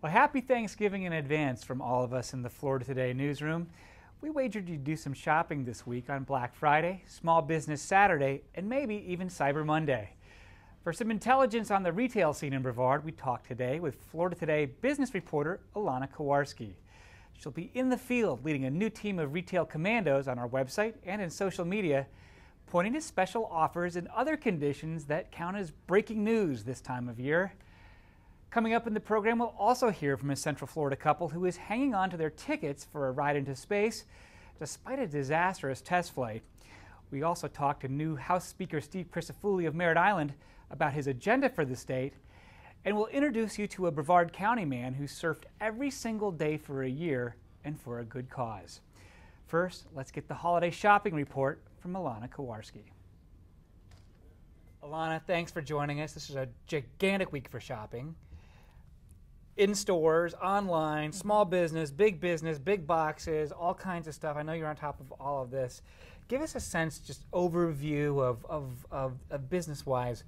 Well, happy Thanksgiving in advance from all of us in the Florida Today newsroom. We wagered you'd do some shopping this week on Black Friday, Small Business Saturday, and maybe even Cyber Monday. For some intelligence on the retail scene in Brevard, we talked today with Florida Today business reporter Ilana Kowarski. She'll be in the field leading a new team of retail commandos on our website and in social media, pointing to special offers and other conditions that count as breaking news this time of year. Coming up in the program, we'll also hear from a Central Florida couple who is hanging on to their tickets for a ride into space despite a disastrous test flight. We also talked to new House Speaker Steve Crisafulli of Merritt Island about his agenda for the state, and we'll introduce you to a Brevard County man who surfed every single day for a year and for a good cause. First, let's get the holiday shopping report from Ilana Kowarski. Ilana, thanks for joining us. This is a gigantic week for shopping. In stores, online, small business, big boxes, all kinds of stuff. I know you're on top of all of this. Give us a sense, just overview of business-wise.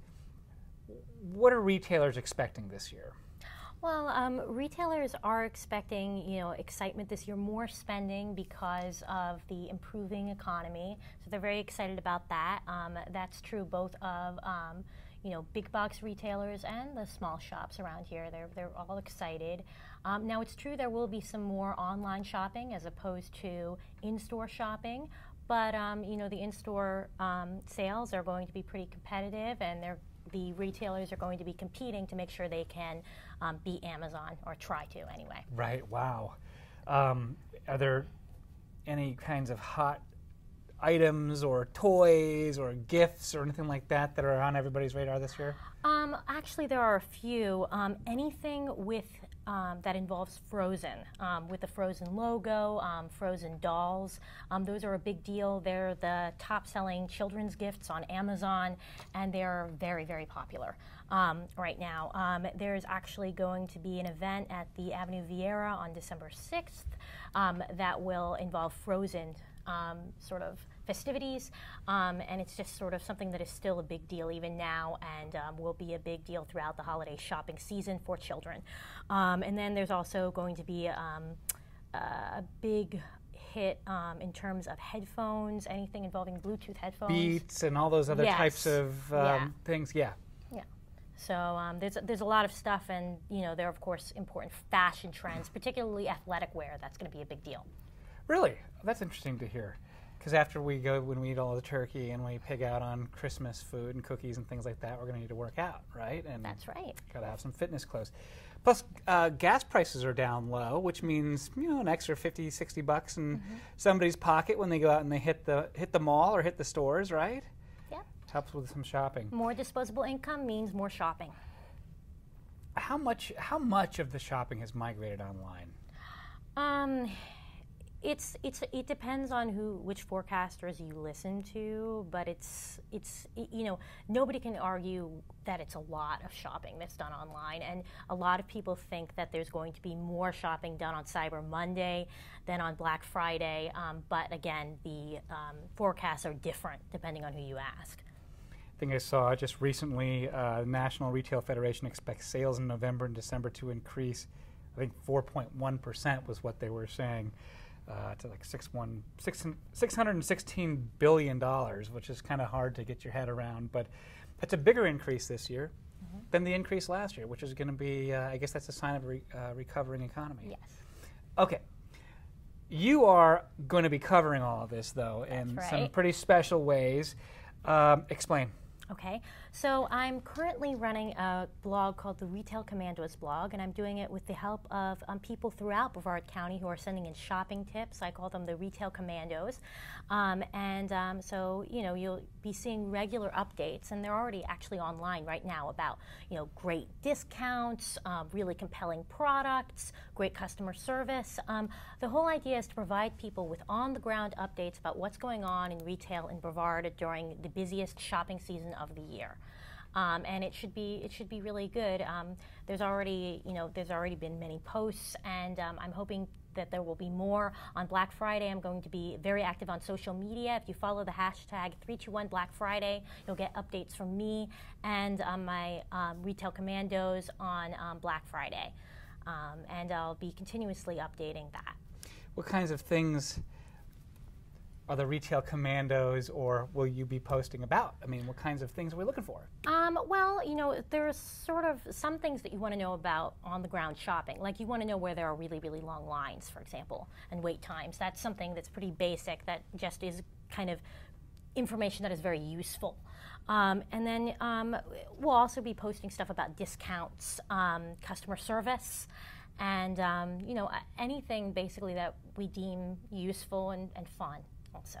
What are retailers expecting this year? Well, retailers are expecting, excitement this year, more spending because of the improving economy. So they're very excited about that. That's true both of big box retailers and the small shops around here. They're all excited. Now it's true there will be some more online shopping as opposed to in-store shopping, but the in-store sales are going to be pretty competitive, and the retailers are going to be competing to make sure they can beat Amazon, or try to anyway. Right. Wow. Are there any kinds of hot items or toys or gifts or anything like that that are on everybody's radar this year? Actually, there are a few. Anything with that involves Frozen, with the Frozen logo, Frozen dolls. Those are a big deal. They're the top-selling children's gifts on Amazon, and they're very, very popular right now. There's actually going to be an event at the Avenue Vieira on December 6th that will involve Frozen sort of festivities, and it's just sort of something that is still a big deal even now, and will be a big deal throughout the holiday shopping season for children. And then there's also going to be a big hit in terms of headphones, anything involving Bluetooth headphones. Beats and all those other types of things, yeah. So there's a lot of stuff, and there are of course important fashion trends, particularly athletic wear. That's going to be a big deal. Really? That's interesting to hear. Because after when we eat all the turkey and we pig out on Christmas food and cookies and things like that, we're going to need to work out, right? And that's right. Got to have some fitness clothes. Plus, gas prices are down low, which means an extra $50, $60 in somebody's pocket when they go out and they hit the mall or hit the stores, right? Yeah. Helps with some shopping. More disposable income means more shopping. How much of the shopping has migrated online? It depends on which forecasters you listen to, but it's nobody can argue that it's a lot of shopping that's done online, and a lot of people think that there's going to be more shopping done on Cyber Monday than on Black Friday, but again, the forecasts are different depending on who you ask. I think I saw just recently the National Retail Federation expects sales in November and December to increase. I think 4.1% was what they were saying. To like $616 billion, which is kind of hard to get your head around. But that's a bigger increase this year than the increase last year, which is going to be, I guess that's a sign of a recovering economy. Yes. Okay. You are going to be covering all of this, though, in some pretty special ways. Explain. Okay, so I'm currently running a blog called the Retail Commandos blog, and I'm doing it with the help of people throughout Brevard County who are sending in shopping tips. I call them the Retail Commandos. So you'll be seeing regular updates, and they're already actually online right now about great discounts, really compelling products, great customer service. The whole idea is to provide people with on-the-ground updates about what's going on in retail in Brevard during the busiest shopping season of the year. And it should be really good. There's already been many posts, and I'm hoping that there will be more on Black Friday. I'm going to be very active on social media. If you follow the hashtag 321 Black Friday, you'll get updates from me and my Retail Commandos on Black Friday. and I'll be continuously updating that. What kinds of things are the retail commandos, or will you be posting about? I mean, what kinds of things are we looking for? Well, you know, there's sort of some things that you want to know about on-the-ground shopping. Like you want to know where there are really, really long lines, for example, and wait times. That's something that's pretty basic that just is kind of information that is very useful. And then we'll also be posting stuff about discounts, customer service, and you know, anything basically that we deem useful and fun also.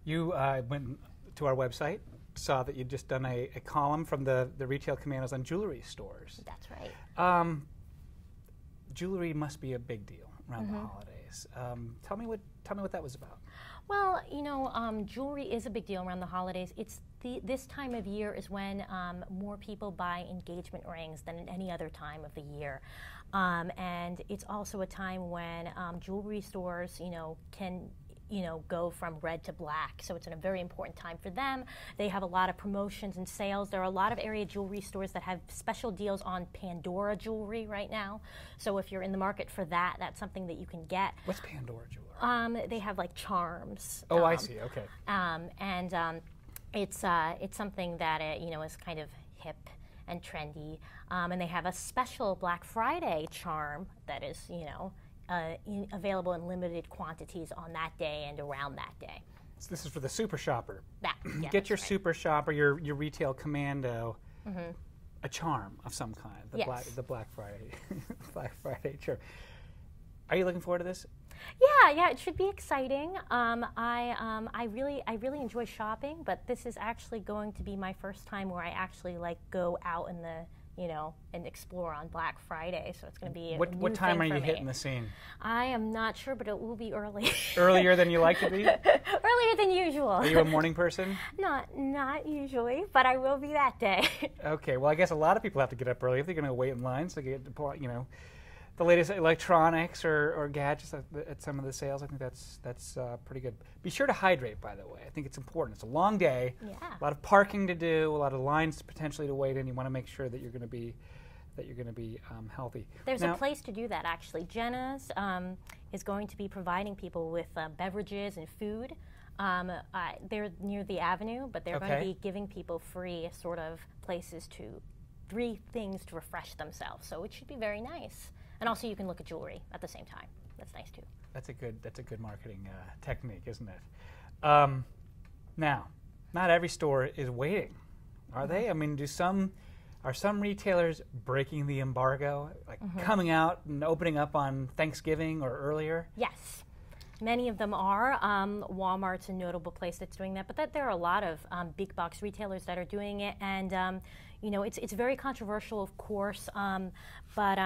You went to our website, saw that you'd just done a column from the retail commandos on jewelry stores. That's right. Jewelry must be a big deal around the holidays. Tell me what that was about. Well, you know, jewelry is a big deal around the holidays. It's this time of year is when more people buy engagement rings than at any other time of the year. And it's also a time when jewelry stores, you know, can go from red to black. So it's a very important time for them. They have a lot of promotions and sales. There are a lot of area jewelry stores that have special deals on Pandora jewelry right now. So if you're in the market for that, that's something that you can get. What's Pandora jewelry? They have like charms. Oh, I see. Okay. It's something that you know, is kind of hip and trendy. And they have a special Black Friday charm that is, you know, available in limited quantities on that day and around that day. So this is for the super shopper. Yeah, Get your super shopper, your retail commando, a charm of some kind. The Black Friday Black Friday charm. Are you looking forward to this? Yeah, it should be exciting. I really enjoy shopping, but this is actually going to be my first time where I actually like go out in the, you know, and explore on Black Friday. So it's going to be what time are you hitting the scene? I am not sure, but it will be early. Earlier than you like to be? Earlier than usual. Are you a morning person? Not usually, but I will be that day. Okay, well I guess a lot of people have to get up early if they're going to wait in line, so they get to pull out, you know, the latest electronics or gadgets at some of the sales. I think that's pretty good. Be sure to hydrate, by the way. I think it's important. It's a long day, a lot of parking to do, a lot of lines potentially to wait in. You want to make sure that you're going to be healthy. There's a place to do that actually. Jenna's is going to be providing people with beverages and food. They're near the avenue, but they're going to be giving people free sort of free things to refresh themselves. So it should be very nice. And also you can look at jewelry at the same time. That's nice too. That's a good marketing technique, isn't it? Now, not every store is waiting, are they? I mean, are some retailers breaking the embargo, like coming out and opening up on Thanksgiving or earlier? Yes. Many of them are. Walmart's a notable place that's doing that, but there are a lot of big box retailers that are doing it, and you know, it's very controversial, of course, but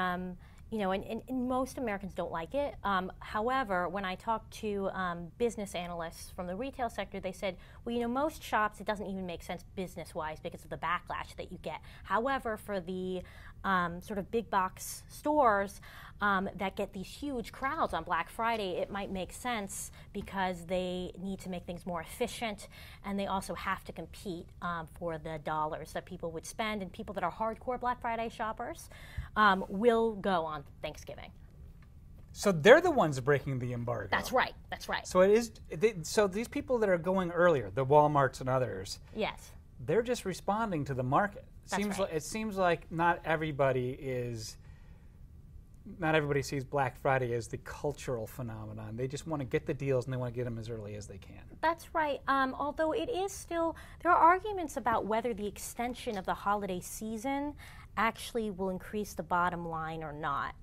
you know, and most Americans don't like it. However, when I talked to business analysts from the retail sector, they said, well, you know, most shops, it doesn't even make sense business-wise because of the backlash that you get. However, for the sort of big box stores that get these huge crowds on Black Friday, it might make sense because they need to make things more efficient, and they also have to compete for the dollars that people would spend, and people that are hardcore Black Friday shoppers will go on Thanksgiving. So they're the ones breaking the embargo. That's right. That's right. So so these people that are going earlier, the Walmarts and others, yes, they're just responding to the market. It seems like not everybody sees Black Friday as the cultural phenomenon. They just want to get the deals and they want to get them as early as they can. That's right. Although it is still, there are arguments about whether the extension of the holiday season actually will increase the bottom line or not.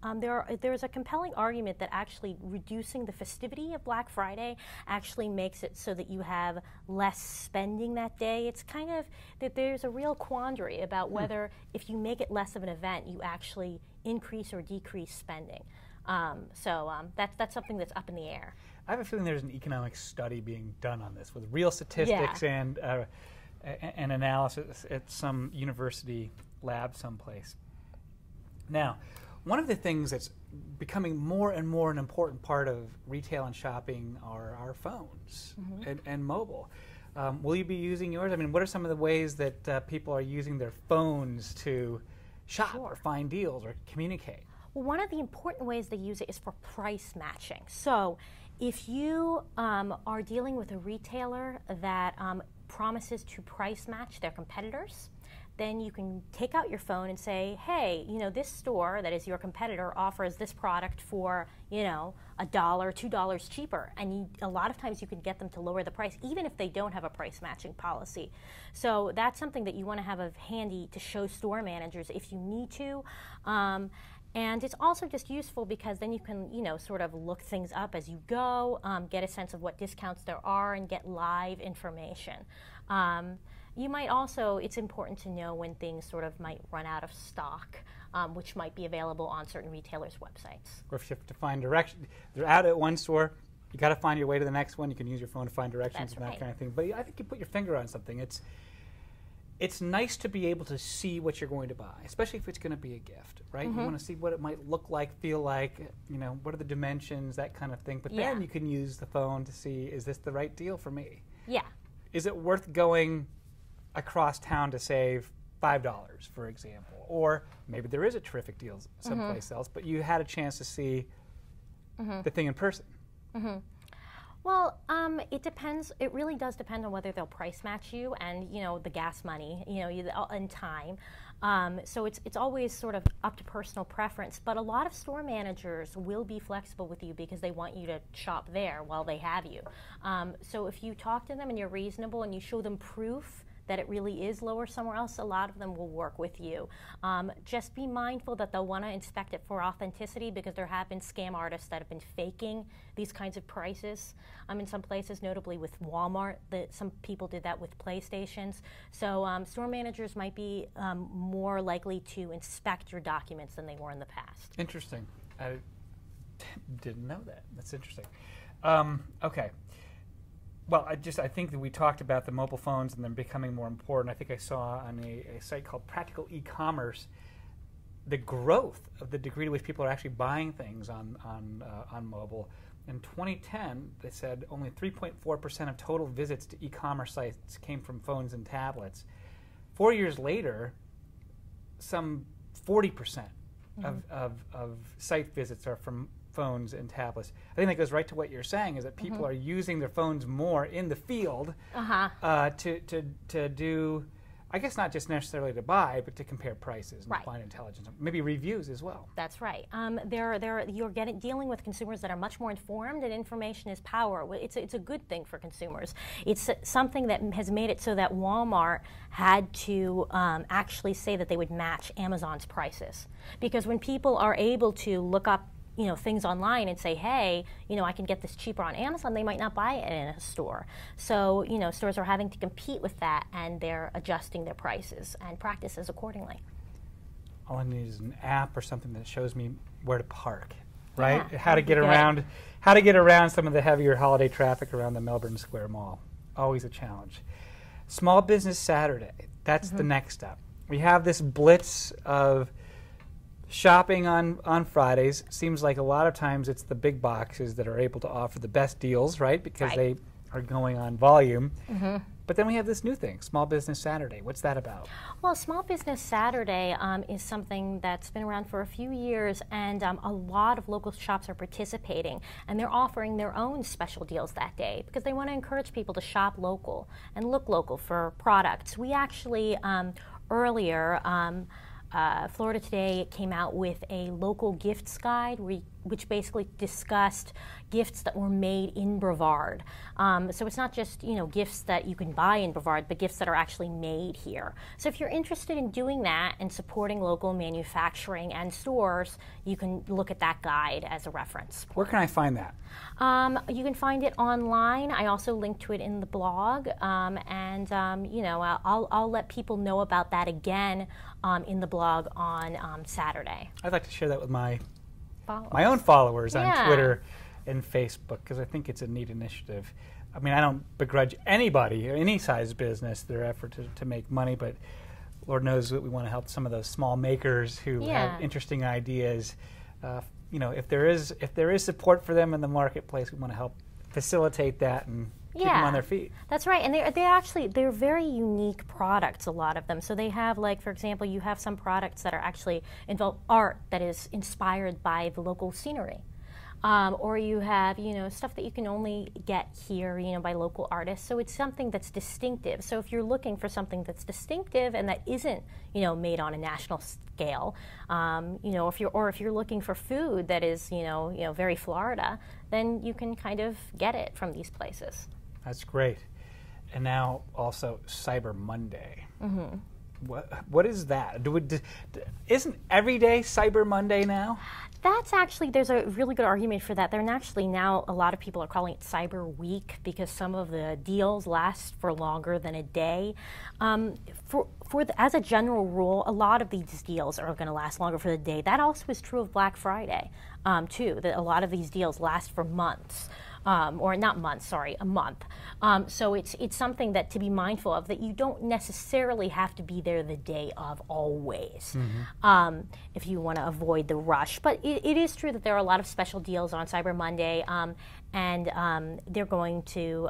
There's a compelling argument that actually reducing the festivity of Black Friday actually makes it so that you have less spending that day. It's kind of that there's a real quandary about whether if you make it less of an event, you actually increase or decrease spending. That's something that's up in the air. I have a feeling there's an economic study being done on this with real statistics and analysis at some university lab someplace. Now, one of the things that's becoming more and more an important part of retail and shopping are our phones and mobile. Will you be using yours? I mean, what are some of the ways that people are using their phones to shop or find deals or communicate? Well, one of the important ways they use it is for price matching. So if you are dealing with a retailer that promises to price match their competitors, then you can take out your phone and say, hey, this store that is your competitor offers this product for, $1, $2 cheaper. And a lot of times you can get them to lower the price, even if they don't have a price matching policy. So that's something that you want to have handy to show store managers if you need to. And it's also just useful because then you can, sort of look things up as you go, get a sense of what discounts there are, and get live information. You might also, it's important to know when things sort of might run out of stock, which might be available on certain retailers' websites. Or if you have to find direction, they're out at one store, you got to find your way to the next one. You can use your phone to find directions and that kind of thing. But I think you put your finger on something. It's nice to be able to see what you're going to buy, especially if it's going to be a gift, right? You want to see what it might look like, feel like, what are the dimensions, that kind of thing. But then you can use the phone to see, is this the right deal for me? Yeah. Is it worth going across town to save $5, for example? Or maybe there is a terrific deal someplace else, but you had a chance to see the thing in person. Well, it depends. It really does depend on whether they'll price match you and, the gas money, and time. So it's always sort of up to personal preference. But a lot of store managers will be flexible with you because they want you to shop there while they have you. So if you talk to them and you're reasonable and you show them proof that it really is lower somewhere else, a lot of them will work with you. Just be mindful that they'll want to inspect it for authenticity, because there have been scam artists that have been faking these kinds of prices in some places, notably with Walmart. Some people did that with PlayStations. So store managers might be more likely to inspect your documents than they were in the past. Interesting. I didn't know that. That's interesting. Okay. Well, I think that we talked about the mobile phones and them becoming more important. I think I saw on a site called Practical Ecommerce the growth of the degree to which people are actually buying things on mobile. In 2010, they said only 3.4% of total visits to e-commerce sites came from phones and tablets. 4 years later, some 40% of site visits are from phones and tablets. I think that goes right to what you're saying, is that people are using their phones more in the field to do, I guess not just necessarily to buy, but to compare prices and find intelligence, maybe reviews as well. That's right. You're dealing with consumers that are much more informed, and information is power. It's a good thing for consumers. It's something that has made it so that Walmart had to actually say that they would match Amazon's prices, because when people are able to look up things online and say, hey, I can get this cheaper on Amazon, they might not buy it in a store. So, stores are having to compete with that, and they're adjusting their prices and practices accordingly. All I need is an app or something that shows me where to park, right? How to get around some of the heavier holiday traffic around the Melbourne Square Mall. Always a challenge. Small Business Saturday, that's the next step. We have this blitz of shopping on Fridays. Seems like a lot of times it's the big boxes that are able to offer the best deals, right? Because they are going on volume. But then we have this new thing, Small Business Saturday. What's that about? Well, Small Business Saturday is something that's been around for a few years, and a lot of local shops are participating, and they're offering their own special deals that day because they want to encourage people to shop local and look local for products. We actually, earlier, Florida Today came out with a local gifts guide which basically discussed gifts that were made in Brevard. So it's not just gifts that you can buy in Brevard, but gifts that are actually made here. So if you're interested in doing that and supporting local manufacturing and stores, you can look at that guide as a reference. Where can I find that? You can find it online. I also link to it in the blog, and I'll let people know about that again in the blog on Saturday. I'd like to share that with my own followers on Twitter and Facebook, because I think it's a neat initiative. I mean, I don't begrudge anybody, any size business, their effort to make money, but Lord knows that we want to help some of those small makers who have interesting ideas. If there is support for them in the marketplace, we want to help facilitate that and keep them on their feet. That's right, and they're very unique products, a lot of them. So they have, like, for example, you have some products that are actually involve art that is inspired by the local scenery. Or you have, stuff that you can only get here, by local artists. So it's something that's distinctive. So if you're looking for something that's distinctive and that isn't, made on a national scale, if you're looking for food that is, very Florida, then you can kind of get it from these places. That's great. And now also Cyber Monday. Mm-hmm. What is that? Isn't every day Cyber Monday now? That's actually, there's a really good argument for that. Actually now a lot of people are calling it Cyber Week because some of the deals last for longer than a day. As a general rule, a lot of these deals are going to last longer for the day. That also is true of Black Friday, too, that a lot of these deals last for months. Or not months, sorry, a month. So it's something that to be mindful of, that you don't necessarily have to be there the day of always, if you want to avoid the rush. But it is true that there are a lot of special deals on Cyber Monday, and they're going to,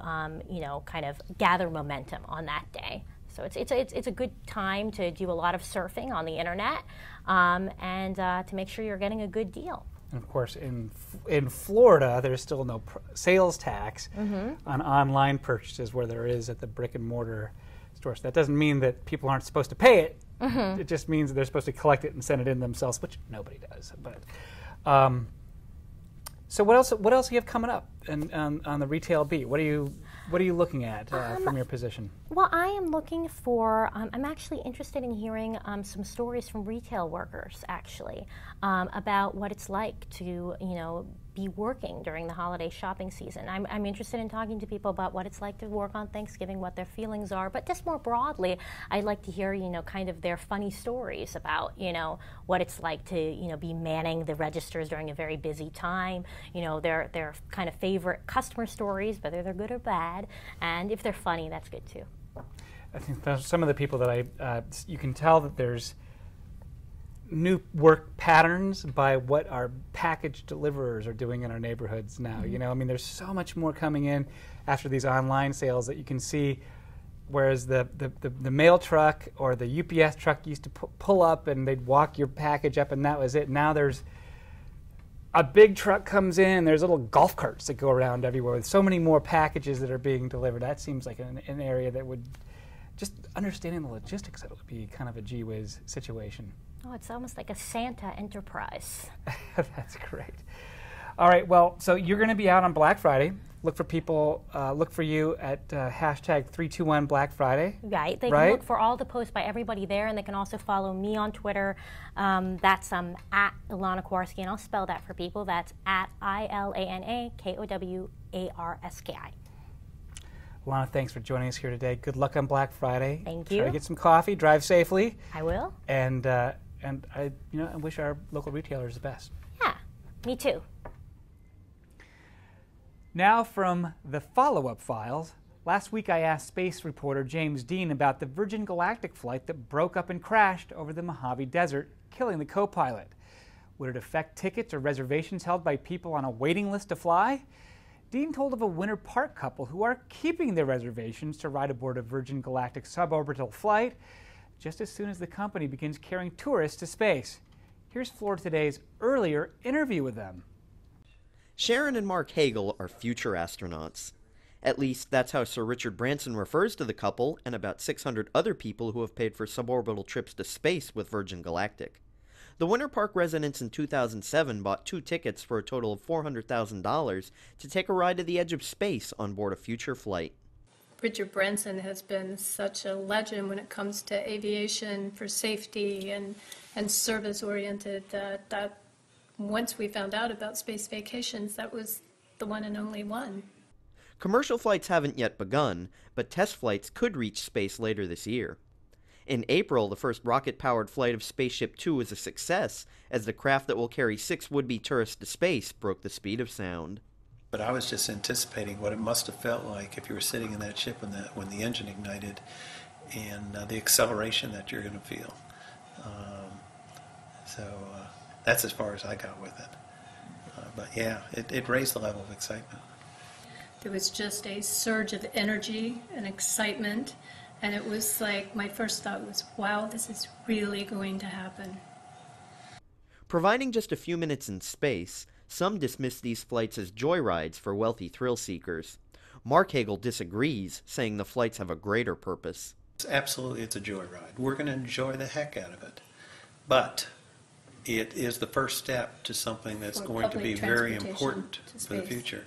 kind of gather momentum on that day. So it's a good time to do a lot of surfing on the internet, and to make sure you're getting a good deal. And of course, in Florida, there's still no sales tax on online purchases where there is at the brick and mortar stores. That doesn't mean that people aren't supposed to pay it. It just means that they're supposed to collect it and send it in themselves, which nobody does. But so what else do you have coming up on the retail beat? What are you looking at from your position? Well, I am looking for. I'm actually interested in hearing some stories from retail workers, actually, about what it's like to be working during the holiday shopping season. I'm interested in talking to people about what it's like to work on Thanksgiving, what their feelings are, but just more broadly, I'd like to hear, kind of their funny stories about, what it's like to, be manning the registers during a very busy time, their kind of favorite customer stories, whether they're good or bad, and if they're funny, that's good too. I think some of the people that you can tell that there's new work patterns by what our package deliverers are doing in our neighborhoods now. There's so much more coming in after these online sales that you can see, whereas the mail truck or the UPS truck used to pull up and they'd walk your package up and that was it. Now there's a big truck comes in, there's little golf carts that go around everywhere with so many more packages that are being delivered. That seems like an area that would, just understanding the logistics of it would be kind of a gee whiz situation. Oh, it's almost like a Santa enterprise. That's great. All right, well, so you're going to be out on Black Friday. Look for you at hashtag 321 Black Friday. Right. They can look for all the posts by everybody there, and they can also follow me on Twitter. That's at Ilana Kowarski, and I'll spell that for people. That's at ILANA KOWARSKI. Alana, thanks for joining us here today. Good luck on Black Friday. Thank you. Try to get some coffee. Drive safely. I will. And I wish our local retailers the best. Yeah, me too. Now from the follow-up files. Last week I asked space reporter James Dean about the Virgin Galactic flight that broke up and crashed over the Mojave Desert, killing the co-pilot. Would it affect tickets or reservations held by people on a waiting list to fly? Dean told of a Winter Park couple who are keeping their reservations to ride aboard a Virgin Galactic suborbital flight just as soon as the company begins carrying tourists to space. Here's Florida Today's earlier interview with them. Sharon and Mark Hagel are future astronauts. At least that's how Sir Richard Branson refers to the couple and about 600 other people who have paid for suborbital trips to space with Virgin Galactic. The Winter Park residents in 2007 bought 2 tickets for a total of $400,000 to take a ride to the edge of space on board a future flight. Richard Branson has been such a legend when it comes to aviation for safety and service-oriented that once we found out about space vacations, that was the one and only one. Commercial flights haven't yet begun, but test flights could reach space later this year. In April, the first rocket-powered flight of Spaceship Two was a success, as the craft that will carry 6 would-be tourists to space broke the speed of sound. But I was just anticipating what it must have felt like if you were sitting in that ship when the engine ignited, and the acceleration that you're going to feel. That's as far as I got with it. But yeah, it raised the level of excitement. there was just a surge of energy and excitement. And it was like, my first thought was, wow, this is really going to happen. Providing just a few minutes in space, some dismiss these flights as joyrides for wealthy thrill seekers. Mark Hagel disagrees, saying the flights have a greater purpose. Absolutely, it's a joyride. We're going to enjoy the heck out of it. But it is the first step to something that's going to be very important for the future.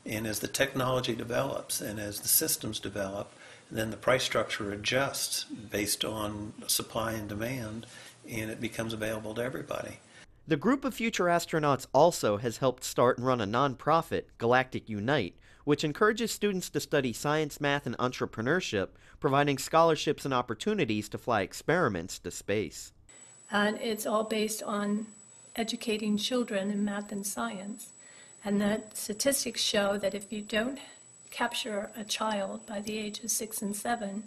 And as the technology develops and as the systems develop, then the price structure adjusts based on supply and demand, and it becomes available to everybody. The group of future astronauts also has helped start and run a nonprofit, Galactic Unite, which encourages students to study science, math, and entrepreneurship, providing scholarships and opportunities to fly experiments to space. And it's all based on educating children in math and science. And the statistics show that if you don't capture a child by the age of 6 and 7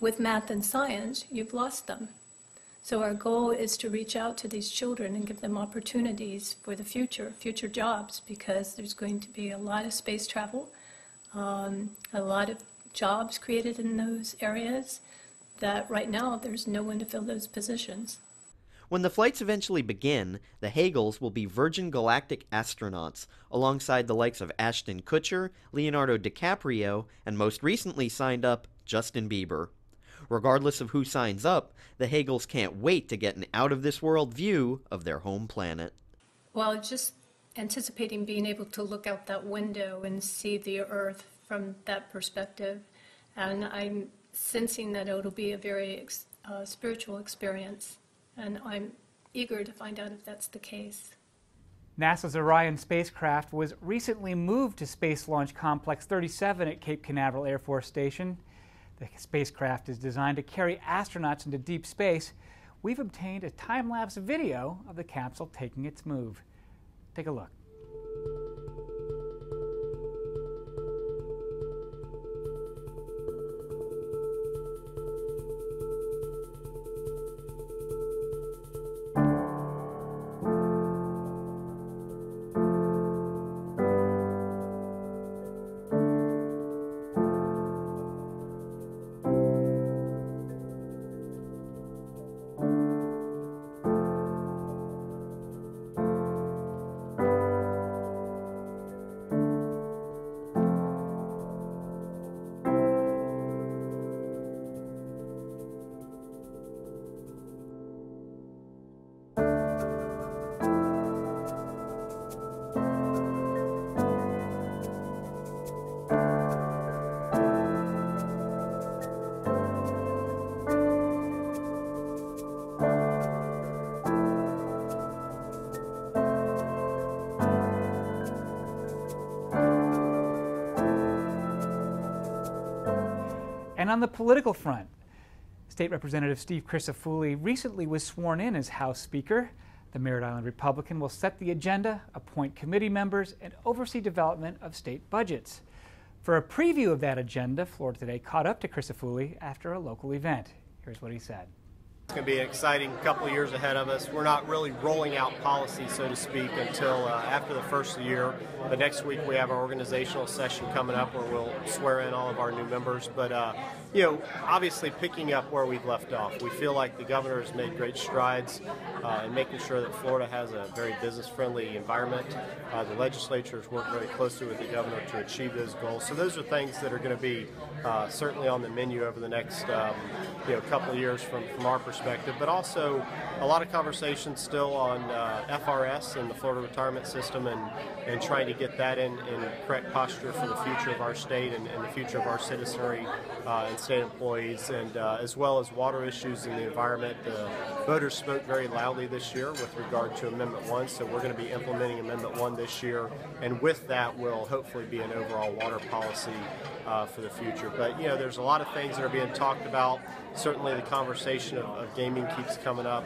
with math and science, you've lost them. So our goal is to reach out to these children and give them opportunities for the future jobs, because there's going to be a lot of space travel, a lot of jobs created in those areas that right now there's no one to fill those positions. When the flights eventually begin, the Hagels will be Virgin Galactic astronauts, alongside the likes of Ashton Kutcher, Leonardo DiCaprio, and most recently signed up, Justin Bieber. Regardless of who signs up, the Hagels can't wait to get an out-of-this-world view of their home planet. Well, just anticipating being able to look out that window and see the Earth from that perspective, and I'm sensing that it'll be a very spiritual experience, and I'm eager to find out if that's the case. NASA's Orion spacecraft was recently moved to Space Launch Complex 37 at Cape Canaveral Air Force Station. The spacecraft is designed to carry astronauts into deep space. We've obtained a time-lapse video of the capsule taking its move. Take a look. And on the political front, State Representative Steve Crisafulli recently was sworn in as House Speaker. The Merritt Island Republican will set the agenda, appoint committee members, and oversee development of state budgets. For a preview of that agenda, Florida Today caught up to Crisafulli after a local event. Here's what he said. It's going to be an exciting couple of years ahead of us. We're not really rolling out policy, so to speak, until after the first of the year. But next week we have our organizational session coming up where we'll swear in all of our new members. But, you know, obviously picking up where we've left off. We feel like the governor has made great strides in making sure that Florida has a very business-friendly environment. The legislature has worked very closely with the governor to achieve those goals. So those are things that are going to be certainly on the menu over the next couple of years from our perspective, but also a lot of conversations still on FRS and the Florida retirement system and trying to get that in correct posture for the future of our state and the future of our citizenry and state employees, and as well as water issues in the environment. The voters spoke very loudly this year with regard to Amendment 1, so we're going to be implementing Amendment 1 this year, and with that will hopefully be an overall water policy for the future. But, you know, there's a lot of things that are being talked about. Certainly the conversation of gaming keeps coming up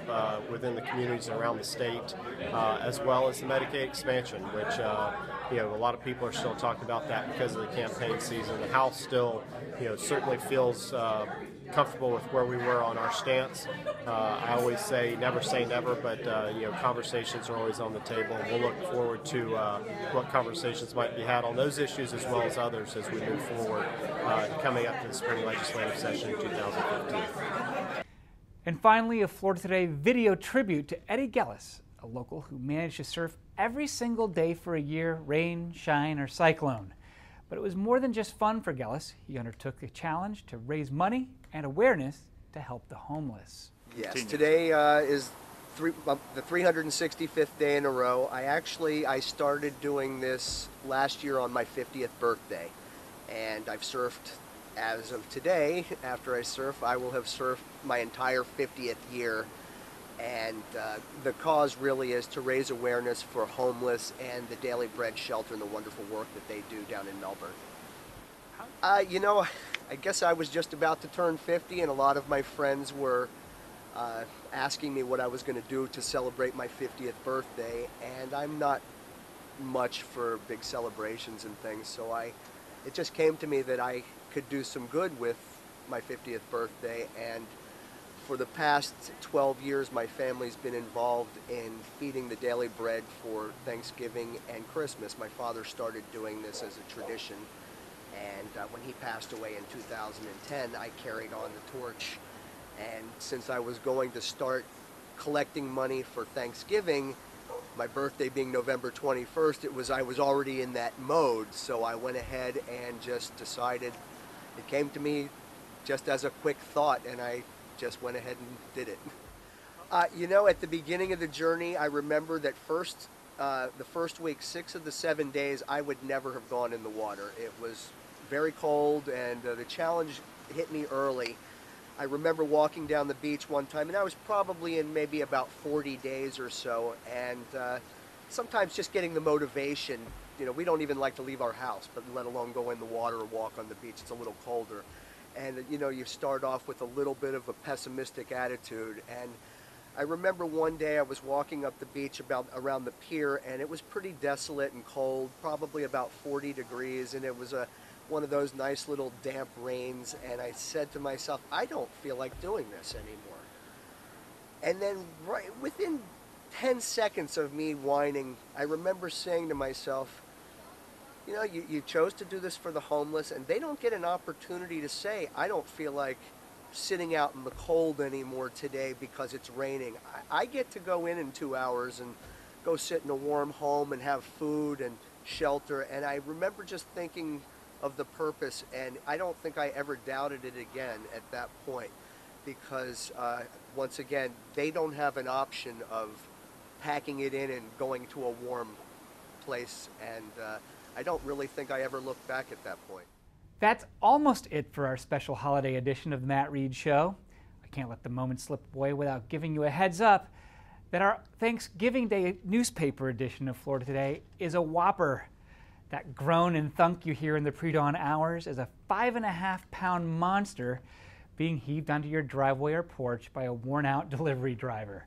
within the communities around the state, as well as the Medicaid expansion, which a lot of people are still talking about that because of the campaign season. The House still, certainly feels comfortable with where we were on our stance. I always say never, but conversations are always on the table, and we'll look forward to what conversations might be had on those issues as well as others as we move forward coming up to the spring legislative session in 2015. And finally, a Florida Today video tribute to Eddie Gelus, a local who managed to surf every single day for a year, rain, shine, or cyclone. But it was more than just fun for Gelus. He undertook a challenge to raise money and awareness to help the homeless. Yes, today is the 365th day in a row. I started doing this last year on my 50th birthday, and I've surfed as of today. After I surf, I will have surfed my entire 50th year, and the cause really is to raise awareness for homeless and the Daily Bread Shelter and the wonderful work that they do down in Melbourne. I guess I was just about to turn 50, and a lot of my friends were asking me what I was going to do to celebrate my 50th birthday, and I'm not much for big celebrations and things, so it just came to me that I could do some good with my 50th birthday. And for the past 12 years, my family's been involved in feeding the daily bread for Thanksgiving and Christmas. My father started doing this as a tradition, and when he passed away in 2010, I carried on the torch. And since I was going to start collecting money for Thanksgiving, my birthday being November 21st, I was already in that mode, so I went ahead and just decided. It came to me just as a quick thought, and I just went ahead and did it. At the beginning of the journey, I remember that the first week, 6 of the 7 days, I would never have gone in the water. It was very cold, and the challenge hit me early. I remember walking down the beach one time, and I was probably in maybe about 40 days or so, and sometimes just getting the motivation. We don't even like to leave our house, but let alone go in the water or walk on the beach. It's a little colder. And, you start off with a little bit of a pessimistic attitude. And I remember one day I was walking up the beach around the pier, and it was pretty desolate and cold, probably about 40 degrees, and it was one of those nice little damp rains. And I said to myself, I don't feel like doing this anymore. And then right within 10 seconds of me whining, I remember saying to myself, you chose to do this for the homeless, and they don't get an opportunity to say, I don't feel like sitting out in the cold anymore today because it's raining. I get to go in 2 hours and go sit in a warm home and have food and shelter. And I remember just thinking of the purpose, and I don't think I ever doubted it again at that point, because once again, they don't have an option of packing it in and going to a warm place, and I don't really think I ever looked back at that point. That's almost it for our special holiday edition of the Matt Reed Show. I can't let the moment slip away without giving you a heads up that our Thanksgiving Day newspaper edition of Florida Today is a whopper. That groan and thunk you hear in the pre-dawn hours is a 5.5-pound monster being heaved onto your driveway or porch by a worn-out delivery driver.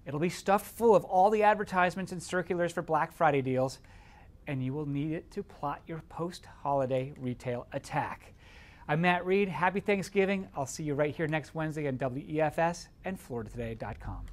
It'll be stuffed full of all the advertisements and circulars for Black Friday deals, and you will need it to plot your post-holiday retail attack. I'm Matt Reed. Happy Thanksgiving. I'll see you right here next Wednesday on WEFS and FloridaToday.com.